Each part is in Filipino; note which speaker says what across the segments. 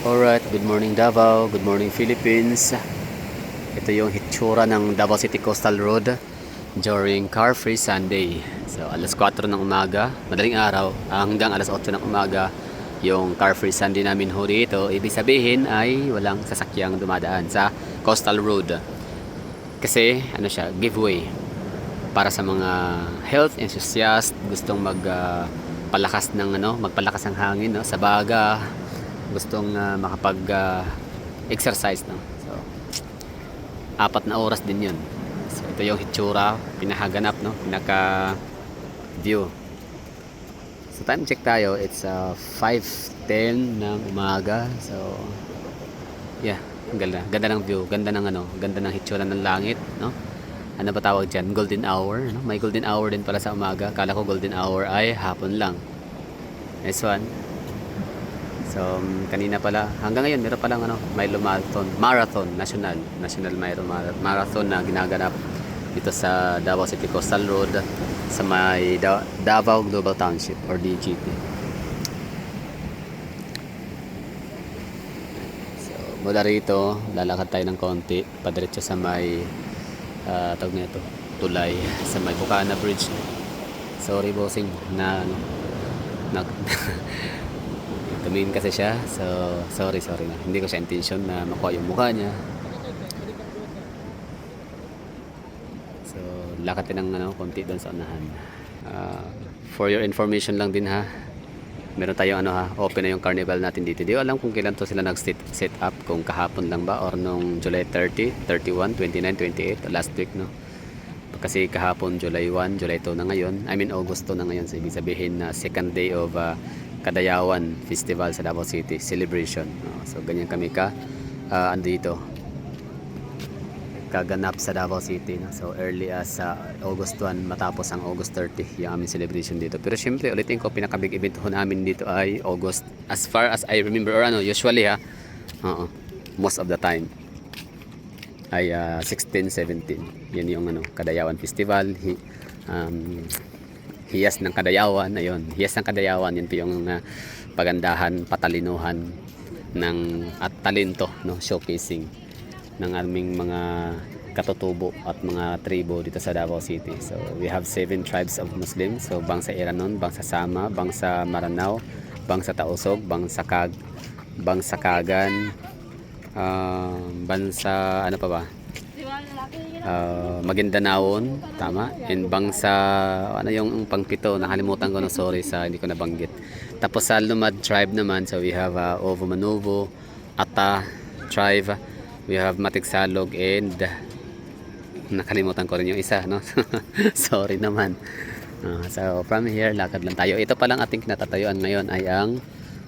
Speaker 1: Alright, good morning Davao, good morning Philippines. Ito yung hitsura ng Davao City Coastal Road during Car Free Sunday. So alas 4 ng umaga, madaling araw, hanggang alas 8 ng umaga yung Car Free Sunday namin ho dito. Ibig sabihin ay walang sasakyang dumadaan sa Coastal Road. Kasi ano siya, giveaway para sa mga health enthusiast gustong magpalakas ng magpalakas ng hangin sa baga, gustong makapag exercise so 4 na oras din yun. So ito yung hitsura, pinahaganap pinaka view. So time check tayo, it's 5:10 ng umaga. So yeah, ganda ng view, ganda ng hitsura ng langit, ano ba tawag dyan? Golden hour, may golden hour din pala sa umaga. Kala ko golden hour ay hapon lang. Nice one. So kanina pala, hanggang ngayon meron palang Milo Marathon, national Milo Marathon na ginaganap dito sa Davao City Coastal Road sa may Davao Global Township or DGT. So mula rito, lalakad tayo ng konti padiretso sa may tawag na ito, tulay sa may Bukana Bridge. Sorry bossing na tumingin kasi siya, so sorry na, hindi ko siya intention na makuha yung mukha niya. So lakad din ng konti doon sa unahan. For your information lang din ha, meron tayong open na yung carnival natin dito. Di ko alam kung kailan to sila nag-set up, kung kahapon lang ba or nung July 30, 31, 29, 28 last week kasi kahapon July 1, July 2 na ngayon, August 2 na ngayon. So ibig sabihin na second day of Kadayawan Festival sa Davao City celebration. So ganyan kami andito kaganap sa Davao City, so early as August 1 matapos ang August 30 yung aming celebration dito. Pero syempre ulitin ko, pinaka big event ho namin dito ay August, as far as I remember, or usually most of the time ay 16, 17. Yan yung Kadayawan Festival. Hiyas ng Kadayawan, hiyas ng Kadayawan, yun po yung pagandahan, patalinuhan at talento, showcasing ng aming mga katutubo at mga tribo dito sa Davao City. So we have 7 tribes of Muslims. So Bangsa Iranon, Bangsa Sama, Bangsa Maranao, Bangsa Tausog, Bangsa Kagan, Bangsa ano pa ba? Maguindanaon, tama, and Bangsa yung pangpito, nakalimutan ko, sorry sa hindi ko nabanggit. Tapos sa Lumad tribe naman, so we have Ovo Manuvo, Ata tribe, we have Matigsalog, and nakalimutan ko rin yung isa, sorry naman. So from here, lakad lang tayo. Ito palang ating kinatatayuan ngayon ay ang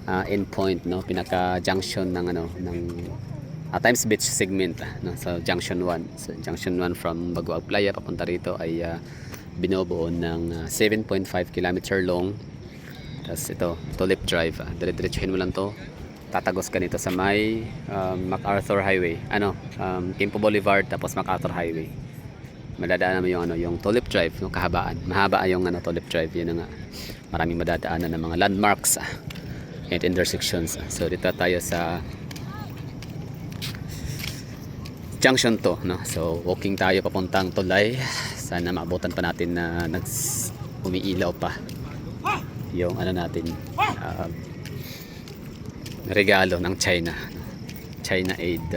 Speaker 1: endpoint, pinaka junction ng Times Beach segment, so Junction 1. So Junction 1 from Baguag Playa papunta rito ay binubuo ng 7.5 km long. Tapos ito, Tulip Drive. Dire-diretsuhin mo lang to. Tatagos ka nito sa may MacArthur Highway. Quimpo Boulevard tapos MacArthur Highway. Madadaanan mo yung Tulip Drive, kahabaan. Mahaba yung Tulip Drive. Yun nga. Maraming madadaanan ng mga landmarks and intersections. So dito tayo sa Junction 2, So walking tayo papuntang Tulay. Sana maabutan pa natin na umiilaw pa yung natin, regalo ng China Aid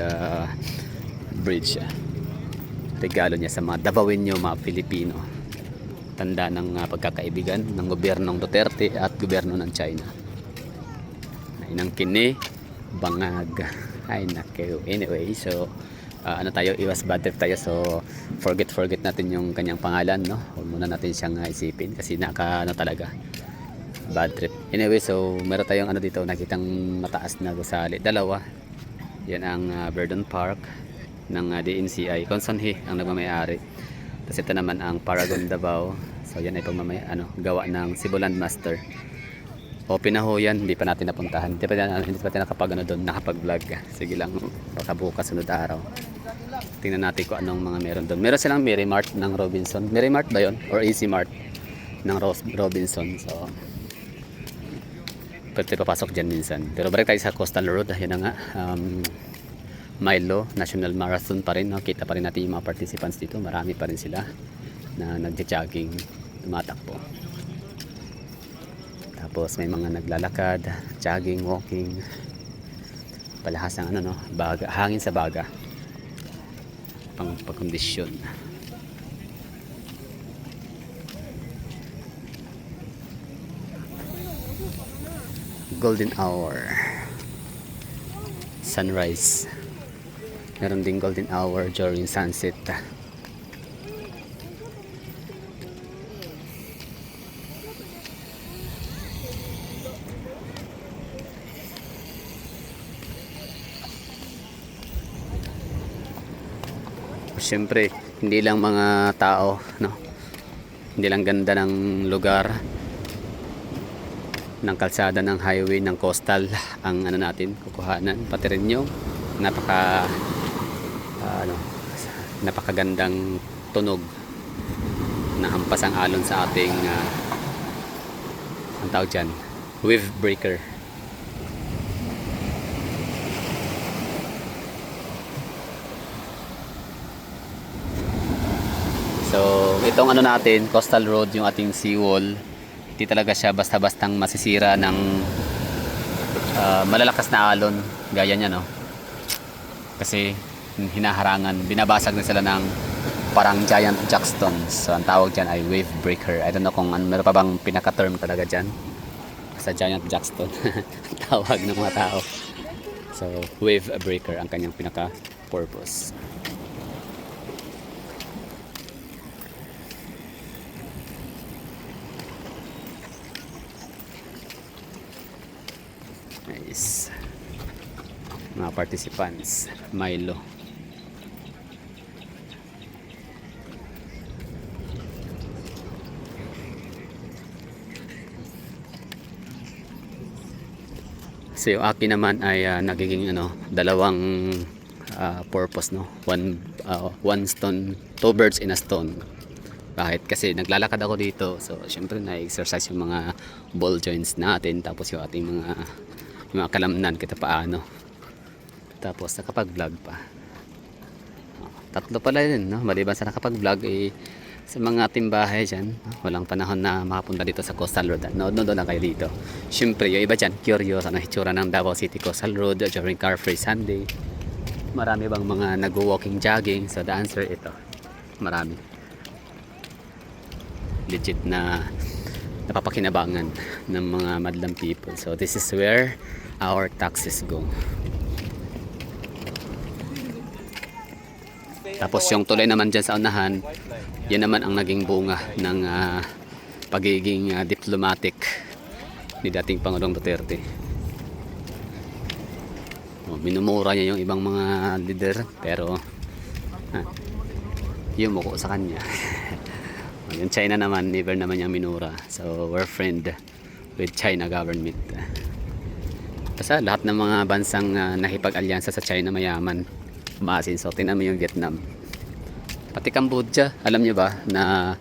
Speaker 1: Bridge. Regalo niya sa mga Davaoenyo, mga Pilipino. Tanda ng pagkakaibigan ng gobyernong Duterte at gobyerno ng China. Inang kini bangag. Ay nakayo. Anyway, so tayo, iwas bad trip tayo, so forget natin yung kanyang pangalan, huwag muna natin siyang isipin kasi talaga bad trip. Anyway, so meron tayong dito, nakitang mataas na gusali, dalawa. Yan ang Verdon Park ng DNCI, Consonhe ang nagmamayari. Tapos ito naman ang Paragon Davao, so yan ay gawa ng Cebu Landmaster. Open na ho yan, hindi pa natin napuntahan, hindi pa tayo nakapag-vlog. Sige lang, baka bukas sunod araw tingnan natin kung anong mga meron doon. Meron silang Mary Mart ng Robinson. Mary Mart ba yun? Or Easy Mart ng Robinson. So pwede papasok dyan minsan. Pero balik tayo sa Coastal Road. Yan na nga. Milo National Marathon pa rin, no? Kita pa rin natin yung mga participants dito. Marami pa rin sila na nagja-jogging, tumatakbo. Tapos may mga naglalakad, jogging, walking. Palahas ng ano, no? Baga, hangin sa baga. Pang pagkondisyon. Golden hour. Sunrise. Meron ding golden hour during sunset. Siyempre, hindi lang mga tao, no? Hindi lang ganda ng lugar, ng kalsada, ng highway, ng coastal ang ano natin kukuhanan, pati rin yung napakagandang tunog na hampas ang alon sa ating ang tawag dyan, wave breaker. So itong ano natin, coastal road, yung ating seawall, hindi talaga siya basta-bastang masisira ng malalakas na alon gaya niya, no? Kasi hinaharangan, binabasag na sila ng parang giant jackstones. So ang tawag dyan ay wave breaker. I don't know kung meron pa bang pinaka-term talaga dyan sa giant jackstone. Tawag ng mga tao. So wave breaker ang kanyang pinaka-purpose. Nice. Mga participants, Milo. So yung akin naman ay nagiging dalawang purpose, no? One stone, two birds in a stone. Bakit? Kasi naglalakad ako dito. So syempre na-exercise yung mga ball joints natin, tapos yung ating mga kalamnan kita paano. Tapos nakapag-vlog pa. Tatlo pala yun, no? Maliban sa nakapag-vlog, sa mga timbahay dyan, walang panahon na makapunta dito sa Coastal Road. Nood lang kayo dito. Siyempre, yung iba dyan, curious, ano hitsura ng Davao City Coastal Road during Car Free Sunday. Marami bang mga nag-walking, jogging? So the answer ito, marami. Legit na napapakinabangan ng mga madlang people. So this is where our taxis go. Tapos yung tulay naman dyan sa unahan, yan naman ang naging bunga ng pagiging diplomatic ni dating Pangulong Duterte. Minumura niya yung ibang mga leader, pero yumuko sa kanya. Yung China naman, never naman niyang minura. So we're friend with China government. Basta lahat ng mga bansang nakipag-alyansa sa China mayaman, maasin. So tingnan mo yung Vietnam, pati Cambodia. Alam niyo ba na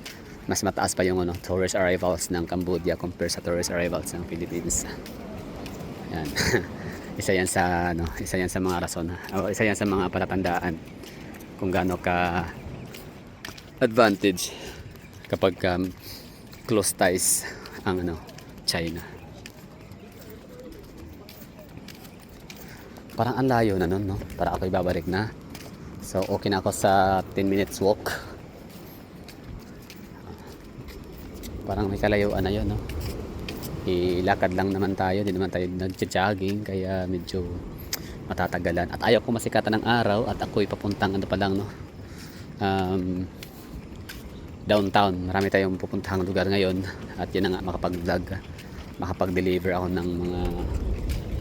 Speaker 1: mas mataas pa yung tourist arrivals ng Cambodia compare sa tourist arrivals ng Philippines? Yan. isa yan sa mga rason, isa yan sa mga palatandaan kung gaano ka advantage kapag close ties ang China. Parang ang layo na nun, no? Para ako ibabalik na. So okay na ako sa 10 minutes walk. Parang may kalayuan na yun, no? Ilakad lang naman tayo, di naman tayo nag-jogging, kaya medyo matatagalan. At ayaw ko masikatan ng araw at ako'y papuntang pa lang, no? Downtown. Marami tayong pupuntahang lugar ngayon at yun na nga, makapag-vlog, makapag-deliver ako ng mga,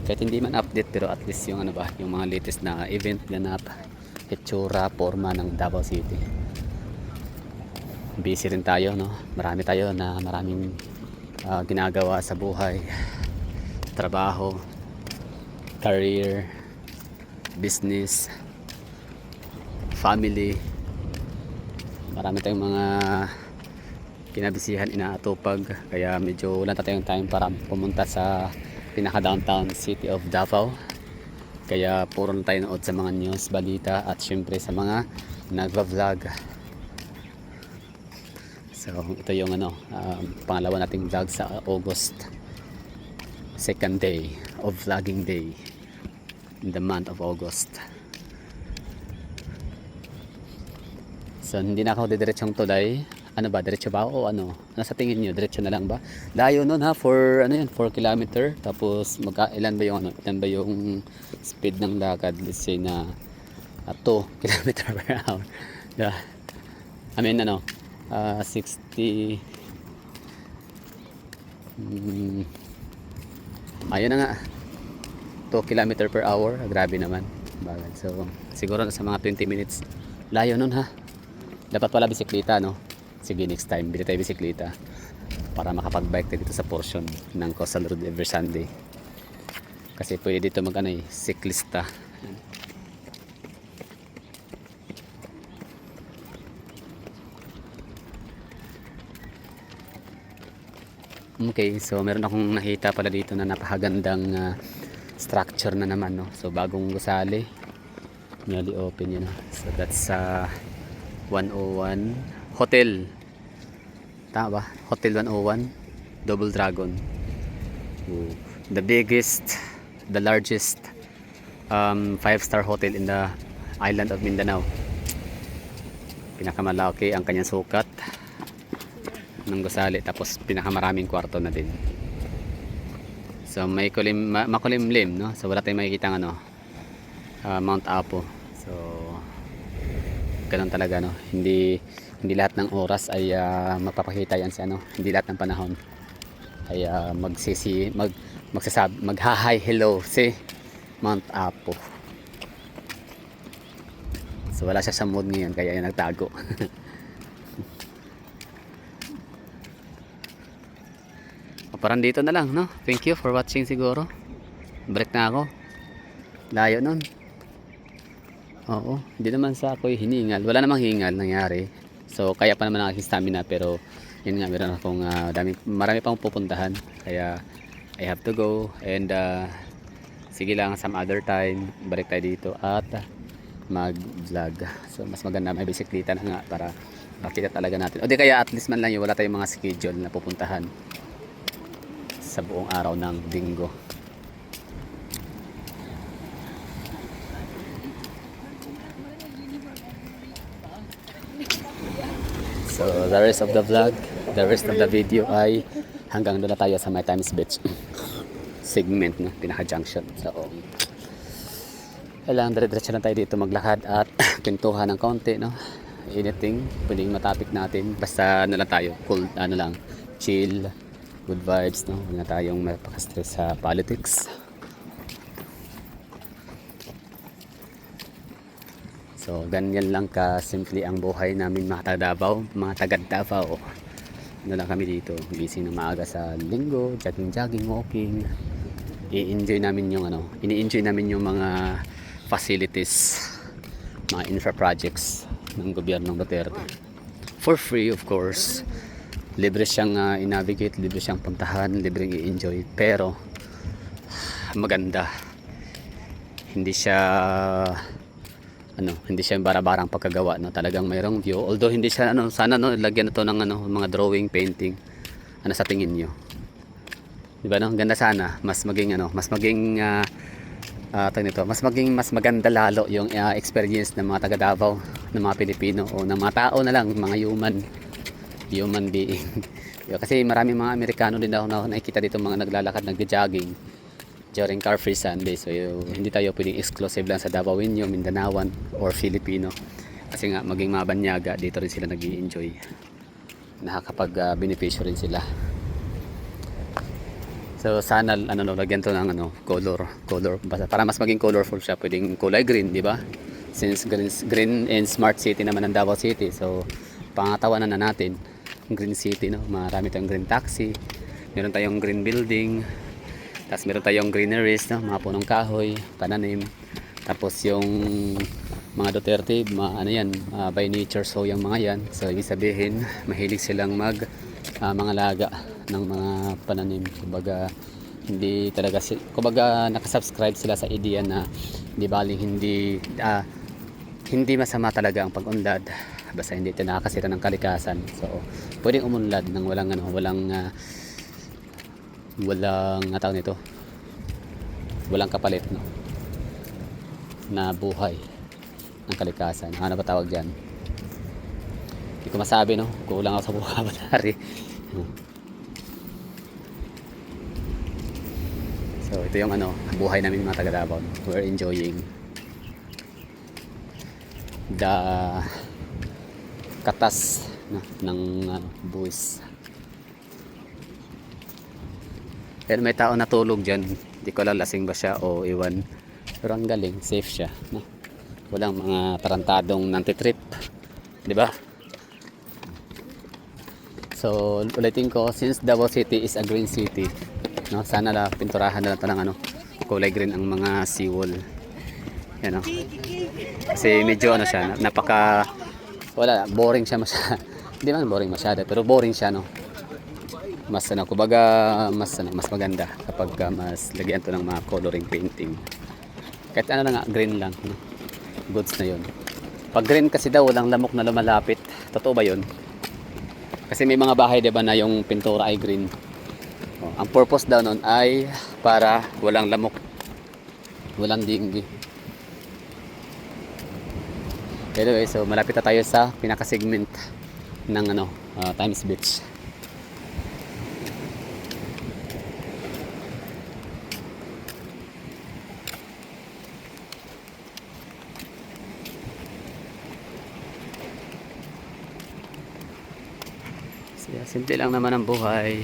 Speaker 1: kahit hindi man update, pero at least yung yung mga latest na event ganap, itsura, forma ng Davao City. Busy rin tayo, no? Marami tayo na maraming ginagawa sa buhay, trabaho, career, business, family. Marami tayong mga kinabisihan, inaatupag, kaya medyo wala tayong time para pumunta sa pinaka-downtown city of Davao. Kaya puro na tayo nood sa mga news, balita at syempre sa mga nagva-vlog. So ito yung pangalawa nating vlog sa August, second day of vlogging day in the month of August. So hindi na ako didiretsong tulay. Ano ba, diretso ba o ano? Ano sa tingin niyo, diretso na lang ba? Layo nun ha, for 4 kilometer. Tapos ilan ba yung ilan ba yung speed ng lakad? Let's say na 2 kilometer per hour. Yeah. I mean 60 ayun na nga, 2 kilometer per hour. Grabe naman. Bagal. So siguro sa mga 20 minutes. Layo nun ha. Dapat pala bisikleta, no? Sige, next time bili tayo bisikleta para makapag-bike tayo dito sa portion ng Coastal Road every Sunday. Kasi pwede dito siklista. Okay, so meron akong nakita pala dito na napakagandang structure na naman, no? So bagong gusali, newly open yun, no? So that's 101 Hotel, tama ba? Hotel 101 Double Dragon. The biggest, the largest 5-star hotel in the island of Mindanao. Pinakamalaki ang kanyang sukat ng gusali, tapos pinakamaraming kwarto na din. So may makulimlim, no? So wala tayong makikita Mount Apo. So ganun talaga, no? Hindi lahat ng oras ay magpapakita yan hindi lahat ng panahon ay magha-hi hello si Mount Apo. So wala siya sa mood ngayon, kaya yan nagtago. Parang dito na lang, no? Thank you for watching siguro. Break na ako. Layo nun. Oo, hindi naman sa ako'y hiningal. Wala namang hingal nangyari. So kaya pa naman ang aking stamina, pero yun nga, meron akong marami pang pupuntahan. Kaya I have to go, and sige lang, some other time balik tayo dito at mag-vlog. So mas maganda may bisikleta na nga para makita talaga natin. O di kaya at least man lang wala tayong mga schedule na pupuntahan sa buong araw ng linggo. So the rest of the vlog, the rest of the video ay hanggang doon na tayo sa My Times Beach segment, no? Pinaka-junction. So kailangan dire-diretso na tayo dito maglakad at pintuhan ng konti, no? Anything pwedeng matapik natin, basta lang tayo cool, chill, good vibes, no? Huwag na tayong mapaka-stress sa politics. So ganyan lang ka simple ang buhay namin mga taga-Davao, mga taga-Davao. Lang kami dito, gising na maaga sa linggo, jogging, walking. I-enjoy namin ini-enjoy namin yung mga facilities, mga infra projects ng gobyernong Duterte. For free, of course. Libre siyang i-navigate, libre siyang puntahan, libreng i-enjoy, pero maganda. Hindi siya bara-barang pagkagawa, no? Talagang mayroong view, although hindi siya sana lagyan na to ng mga drawing, painting. Sa tingin niyo, di ba, no? Ganda sana, mas maging mas maganda lalo yung experience ng mga taga Davao, ng mga Pilipino, o ng mga tao na lang, mga human being. Kasi maraming mga Amerikano din ako na nakikita dito, mga naglalakad, nagja-jogging during Car Free Sunday. So hindi tayo pwedeng exclusive lang sa Davaoenyo, Mindanaoan or Filipino, kasi nga maging mga banyaga dito rin sila nag-i-enjoy, nakakapag-benepisyo rin sila. So sana lagyan to ng color para mas maging colorful siya. Pwedeng kulay green, di ba? Since green and smart city naman ng Davao City, so pangatawanan na natin green city, no? Marami tayong green taxi, meron tayong green building, tapos meron tayong greeneries, no? Mga punong kahoy, pananim. Tapos yung mga Duterte, by nature, so yung mga yan. So ibig sabihin, mahilig silang mga laga ng mga pananim. Kumbaga, Hindi talaga kumbaga nakasubscribe sila sa idea na di baling hindi masama talaga ang pag-unlad basta hindi ito nakakasira ng kalikasan. So pwedeng umunlad ng walang tawag nito, walang kapalit, no, na buhay ng kalikasan. Ano ba tawag dyan? Hindi ko masabi, no, kulang ako sa vocabulary. So ito yung buhay namin mga taga Davao. We're enjoying the katas, no, ng buwis. Pero may tao natulog dyan. Hindi ko alam lasing ba siya o iwan. Pero ang galing, safe siya, no? Walang mga tarantadong nantitrip, di ba? So ulitin ko, since Davao City is a green city, no, sana la pinturahan na lang ito ng kulay green ang mga seawall. Yan, no? Kasi medyo siya, boring siya masyado. Hindi man boring masyado, pero boring siya, no? Mas kumbaga mas maganda kapag mas lagyan to ng mga coloring painting. Kahit green lang, no? Goods na 'yon. Pag green kasi daw walang lamok na lumalapit. Totoo ba 'yon? Kasi may mga bahay 'di ba na yung pintura ay green. Ang purpose daw noon ay para walang lamok, walang dinggi. Anyway, so malapit na tayo sa pinaka-segment ng Times Beach. Simple lang naman ang buhay.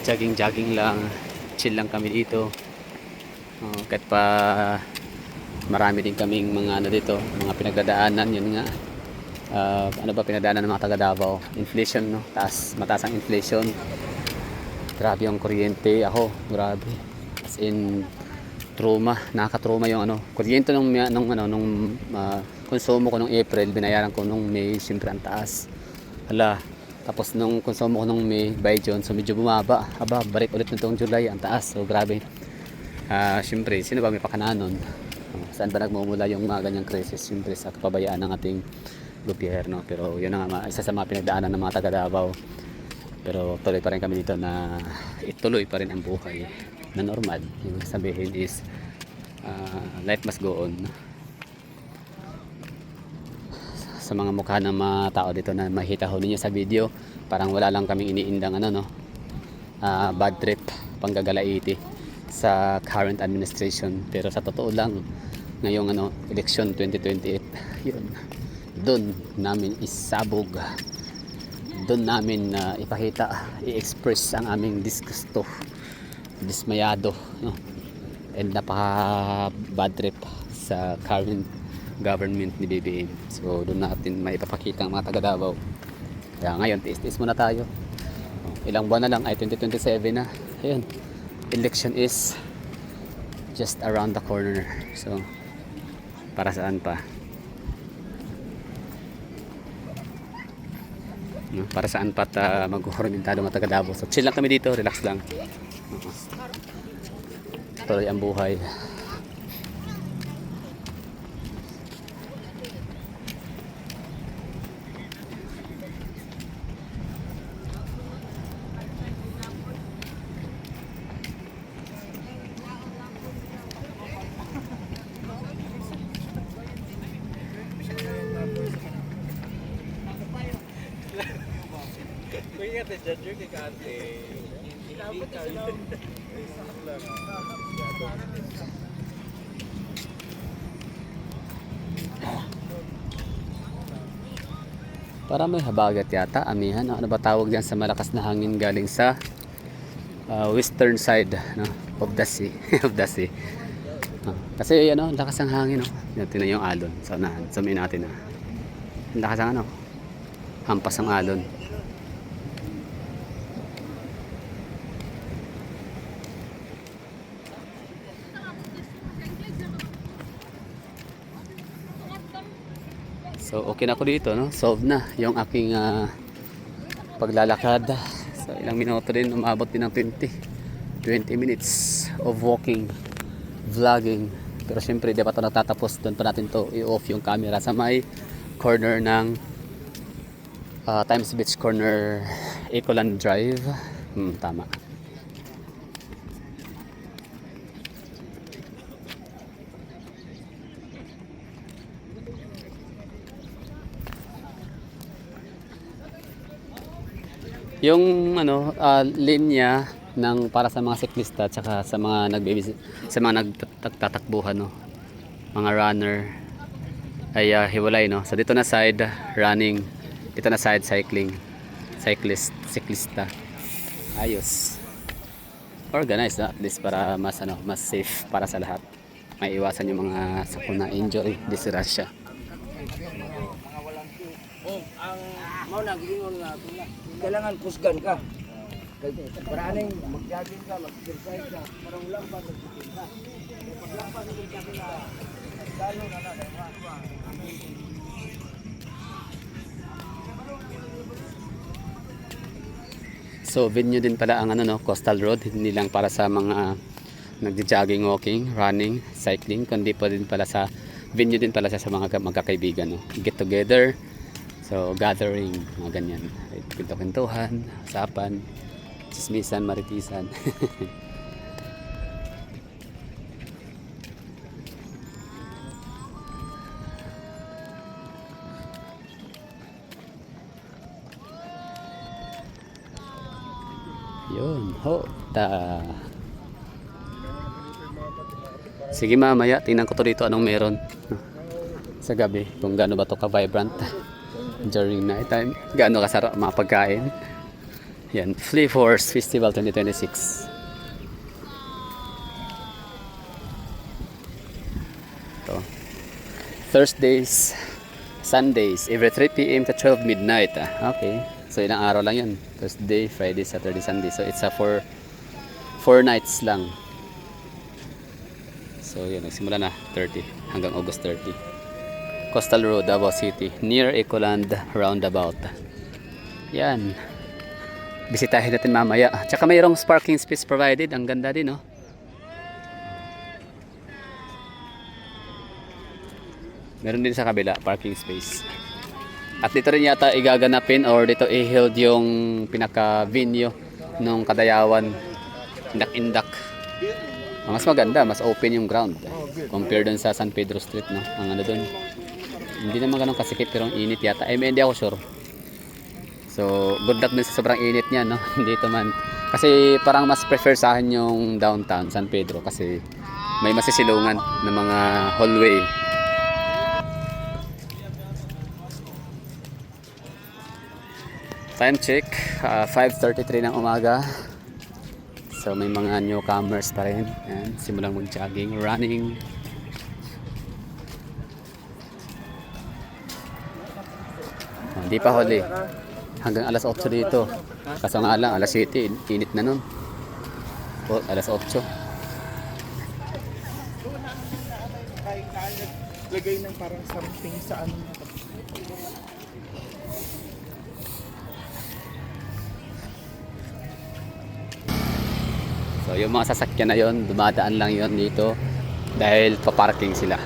Speaker 1: Jogging lang. Chill lang kami dito. Kahit pa marami din kaming mga dito, mga pinagdadaanan, yun nga. Pinagdadaanan ng mga taga Davao? Inflation, no? Mataas ang inflation. Grabe yung kuryente. Grabe. As in, nakaka-trauma yung kuryente nung konsumo ko nung April, binayaran ko nung May, siyempre ang taas. Tapos nung konsumo ko nung May by June, so medyo bumaba. Balik ulit nitong July, ang taas. So grabe. Siyempre, sino ba may pakananon? Saan ba nagmumula yung mga ganyang krisis? Siyempre sa kapabayaan ng ating gobyerno. Pero yun nga, isa sa mga pinagdaanan ng mga taga Davao. Pero tuloy pa rin kami dito na ituloy pa rin ang buhay na normal. Yung sabihin is life must go on. Sa mga mukha ng mga tao dito na makita ho ninyo sa video, parang wala lang kaming iniindang bad trip, panggagalaiti sa current administration. Pero sa totoo lang, ngayong election 2028, yun, doon namin isabog, doon namin ipakita, i-express ang aming disgusto, dismayado, no? And napaka bad trip sa current government ni BBM. So doon natin maipapakita ang mga taga Davao. Kaya ngayon, tiis-tiis muna tayo. Ilang buwan na lang ay 2027 na. Ayun, election is just around the corner. So para saan pa? Para saan pa maghuhurmentado mga taga Davao? So chill lang kami dito, relax lang. Tuloy ang buhay.
Speaker 2: Kuya ka judge kay Kate. Hindi ka lang.
Speaker 1: Para may habagat yata, amihan. Ano ba tawag diyan sa malakas na hangin galing sa western side, no, of the sea, of the sea. Kasi lakas ang hangin, no. Tingnan yung alon. So sumin natin lakas ang hampas ang alon. So okay na ako dito, no? Solve na yung aking paglalakad. So ilang minuto din, umabot din ng 20. 20 minutes of walking, vlogging. Pero syempre, di pa ito natatapos. Doon pa natin to i-off yung camera sa may corner ng Times Beach corner, Ecoland Drive. Tama. Yung linya ng para sa mga siklista at saka sa mga sa mga nagtatakbuhan, no, mga runner ay hiwalay, no. So dito na side running, dito na side siklista. Ayos. Organized, no? At least para mas safe para sa lahat. May iwasan yung mga sakuna injury, disgrasya.
Speaker 2: Ang mauna giingon nga kailangan kusgan ka. Para aning mag-jogging ka, mag-exercise ka, para ulang pa mag-jogging ka. Pag lang pa mag-jogging ka, lalo na
Speaker 1: So venue din pala ang Coastal Road, hindi lang para sa mga nagjo-jogging, walking, running, cycling, kundi pa din pala sa venue din pala sa mga magkakaibigan, no. Get together. So gathering, mga ganyan. Kwento-kwentuhan, usapan, chismisan, maritisan. Yun, sige, mamaya tingnan ko to dito anong meron sa gabi, kung gaano ba to ka-vibrant during night time, gaano kasarap mga pagkain. Yan, Flea Force Festival 2026. Ito. Thursdays, Sundays, every 3 p.m. to 12 midnight. Okay. So ilang araw lang yun. Thursday, Friday, Saturday, Sunday. So it's a 4 nights lang. So yun, nagsimula na 30 hanggang August 30. Coastal Road, Davao City, near Ecoland Roundabout. Yan. Bisitahin natin mamaya. Tsaka mayroong parking space provided. Ang ganda din, no? Meron din sa kabila, parking space. At dito rin yata igaganapin or dito i-held yung pinaka-venue nung Kadayawan, Indak-Indak. Mas maganda, mas open yung ground compared dun sa San Pedro Street, no? Ang doon. Hindi naman ganun kasikip pero ang init yata. Hindi ako sure. So, good luck din sa sobrang init niya, no? Dito man. Kasi parang mas prefer sa akin yung downtown San Pedro kasi may masisilungan ng mga hallway. Time check, 5:33 ng umaga. So may mga newcomers pa rin. Yan, simulang mag-jogging, running. Hindi pa huli. Hanggang alas 8 dito. Kaso nga lang, alas 7, init na nun. O, alas 8.
Speaker 2: lagay ng parang something sa ano.
Speaker 1: So yung mga sasakyan na yon, dumadaan lang yon dito dahil paparking sila.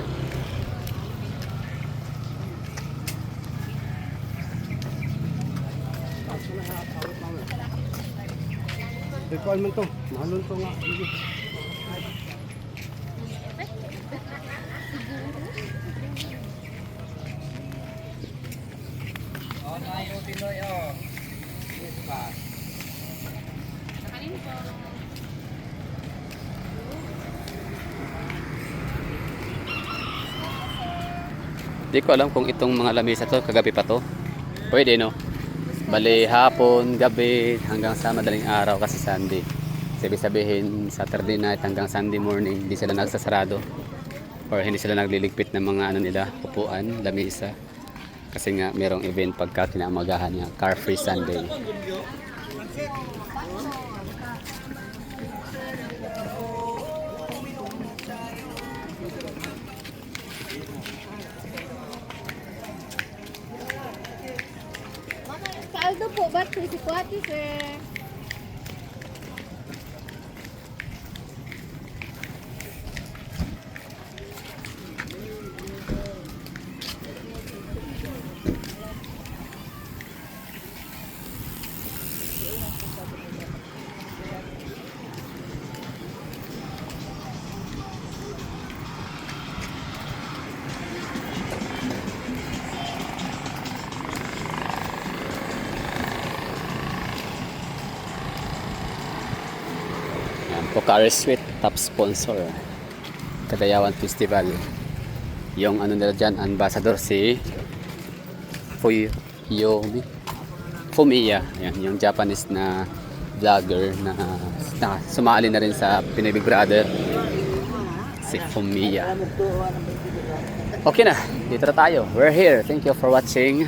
Speaker 2: Ikuan mo to, mahalon to nga. Oh, nayo Pinoy oh. Yes pa. Nakanin po.
Speaker 1: Di ko alam kung itong mga lamesa to kagabi pa to. Pwede, no? Bali hapon, gabi, hanggang sa madaling araw kasi Sunday. Sabi sabihin Saturday night hanggang Sunday morning hindi sila nagsasarado or hindi sila nagliligpit ng mga ano nila, upuan, lamesa. Kasi nga merong event pagka kinaumagahan niya, Car Free Sunday.
Speaker 3: Kaldo po ba? 340, sir.
Speaker 1: Pocari Sweet, top sponsor. Kadayawan Festival. Yung ano nila dyan, ambassador si Fumiya. Yan, yung Japanese na vlogger na sumali na rin sa Pinoy Big Brother. Si Fumiya. Okay na, dito na tayo. We're here. Thank you for watching.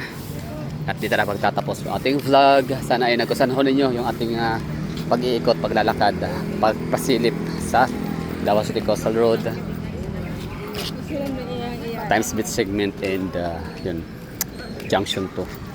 Speaker 1: At dito na pagtatapos yung ating vlog. Sana ay nagustuhan ninyo yung ating pag-iikot, paglalakad, pagpasilip sa Davao City Coastal Road. Times Beach segment and yun, Junction 2.